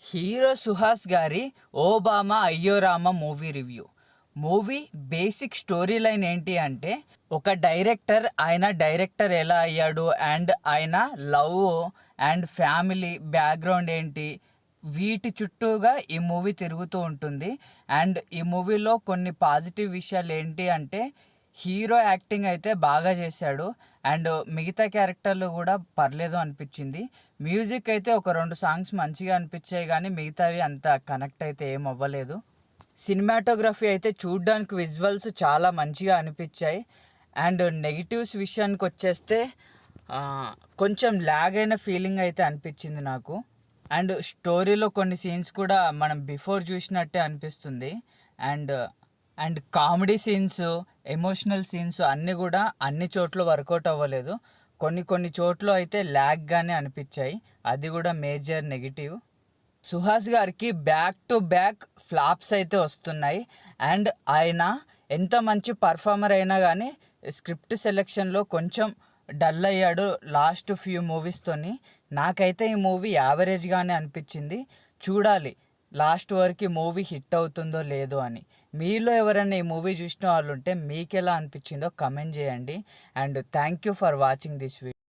Hero Suhas గారి Obama అయ్యో Rama movie review. Movie basic story line ఏంటి అంటే, ఒక డైరెక్టర్ ఎలా అయ్యాడు అండ్ ఆయన లవ్ అండ్ ఫ్యామిలీ బ్యాక్గ్రౌండ్ ఏంటి, వీటి చుట్టూగా ఈ మూవీ తిరుగుతూ ఉంటుంది. అండ్ ఈ మూవీలో కొన్ని పాజిటివ్ విషయాలు ఏంటి అంటే, హీరో యాక్టింగ్ అయితే బాగా చేశాడు అండ్ మిగతా క్యారెక్టర్లు కూడా పర్లేదు అనిపించింది. మ్యూజిక్ అయితే ఒక 2 సాంగ్స్ మంచిగా అనిపించాయి కానీ మిగతావి అంత కనెక్ట్ అయితే ఏం అవ్వలేదు. సినిమాటోగ్రఫీ అయితే చూడ్డానికి విజువల్స్ చాలా మంచిగా అనిపించాయి. అండ్ నెగిటివ్స్ విషయానికి వచ్చేస్తే కొంచెం ల్యాగ్ అయిన ఫీలింగ్ అయితే అనిపించింది నాకు. అండ్ స్టోరీలో కొన్ని సీన్స్ కూడా మనం బిఫోర్ చూసినట్టే అనిపిస్తుంది. And comedy scenes, emotional scenes అన్నీ కూడా అన్ని చోట్ల వర్కౌట్ అవ్వలేదు. కొన్ని చోట్ల అయితే ల్యాగ్గానే అనిపించాయి. అది కూడా మేజర్ నెగిటివ్. సుహాస్ గారికి బ్యాక్ టు బ్యాక్ ఫ్లాప్స్ అయితే వస్తున్నాయి. అండ్ ఆయన ఎంత మంచి పర్ఫార్మర్ అయినా కానీ స్క్రిప్ట్ సెలెక్షన్లో కొంచెం డల్ అయ్యాడు లాస్ట్ ఫ్యూ మూవీస్తోని. నాకైతే ఈ మూవీ యావరేజ్గానే అనిపించింది. చూడాలి లాస్ట్ వరకు మూవీ హిట్ అవుతుందో లేదో అని. మీలో ఎవరైనా ఈ మూవీ చూసిన వాళ్ళు ఉంటే మీకు ఎలా అనిపించిందో కమెంట్ చేయండి. And thank you for watching this video.